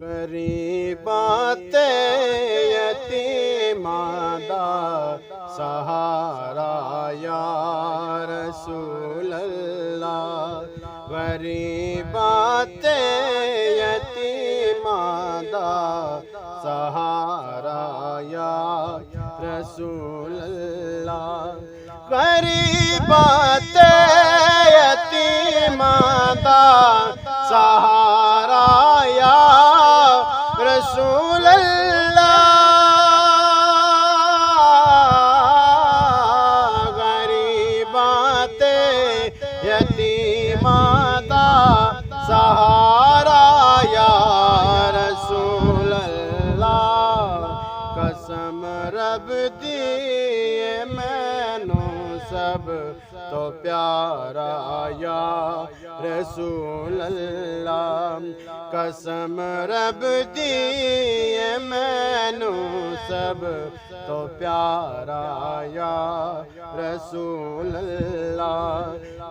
गरीबाते यतीमा दा सहारा या रसूल अल्लाह। गरीबाते यतीमा दा सहारा या रसूल अल्लाह। गरीबाते यतीमा दा सहारा या रसूल अल्लाह। गरीबाते यतीमा दा सहारा या रसूल अल्लाह। कसम रब दी मैनू सब तो प्यारा या रसूल अल्लाह। कसम रब दी मैनू सब तो प्यारा या रसूल अल्लाह।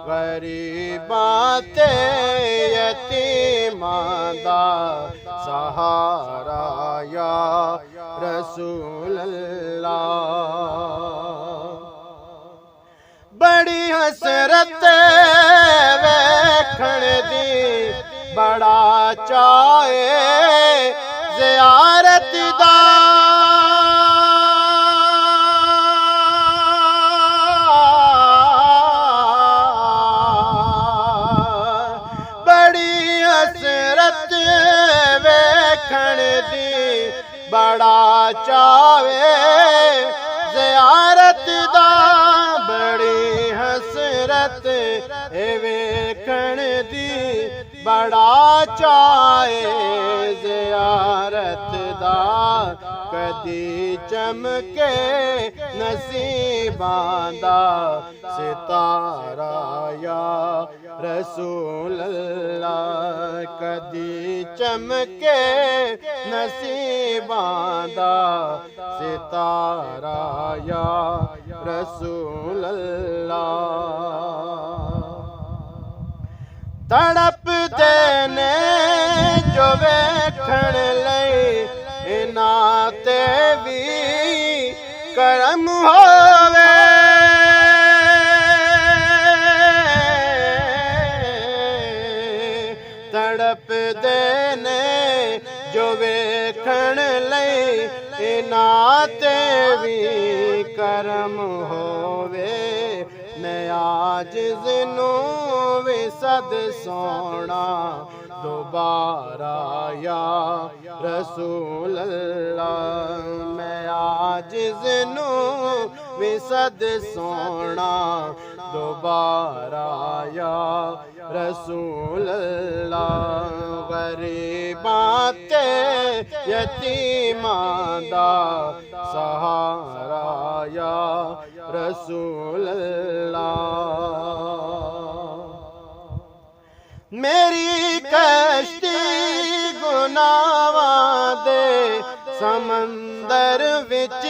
गरीबाते यतीमा दा सहारा या रसूल अल्लाह। बड़ी हसरत वेखण दी बड़ा चाहे ज़ियारत दा। बड़ी हसरत वेखण दी बड़ा चाहे ज़ियारत दा। बड़ी हसरत वेखण दी बड़ा चाहे ज़ियारत दा। कदी चमके नसीबां दा सितारा या रसूल अल्लाह। कदी चमके नसीबां दा सितारा या रसूल अल्लाह। तड़प देने जो वेखण लई इन्हां ते भी करम होवे। तड़प देने जो वेखण लई इन्हां ते भी करम होवे। मैं आजिज़ नू भी सद सोना दोबारा या रसूल अल्लाह। मैं आजिज़ नू भी सद सोना दोबारा या रसूल अल्लाह। गरीबाते यतीमा दा सहारा या रसूल अल्लाह। मेरी कश्ती गुनाहां दे समंदर विच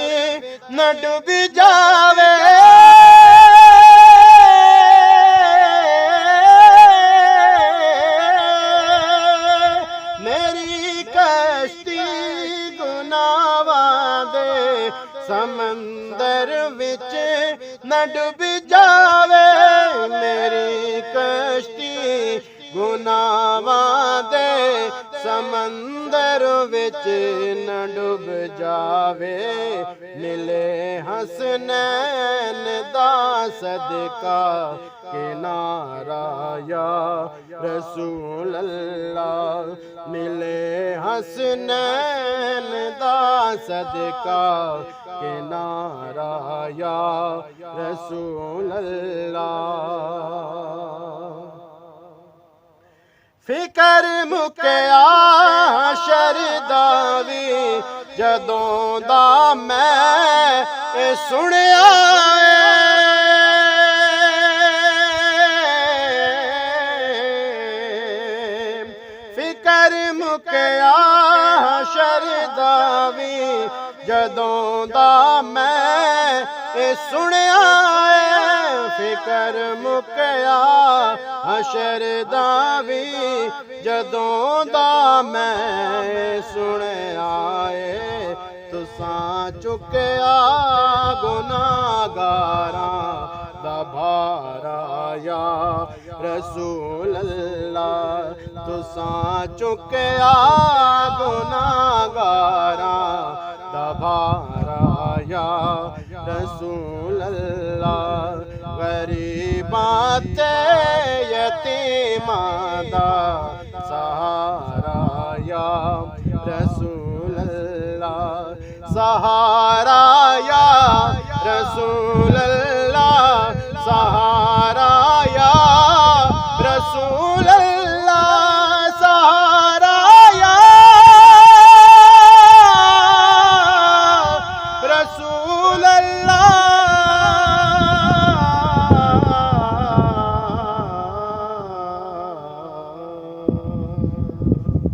न डूब जावे। मेरी कश्ती गुनाहां दे समंदर विच न डूब जावे। मेरी कश्ती गुनाहां दे समंदर विच न डूब जावे। मिले हसनैन दा सदका किनारा या रसूल अल्लाह। मिले हसनैन दा सदका किनारा या रसूल अल्लाह। फिकर मुक्या शरदा वी जदों दा मैं सुनिया। फिकर मुक्या शरदा वी जदों दा मैं सुनिया। फिकर मुक्या हशर दा वी जदों दा मैं सुन आए तुसां चुकया गुनाहगारां दा भारा या रसूल अल्लाह तुसां चुकया गुनाहगारां दा भारा या रसूल अल्लाह गरीबां ते यतीमां दा सहारा या रसूल अल्लाह सहारा या रसूल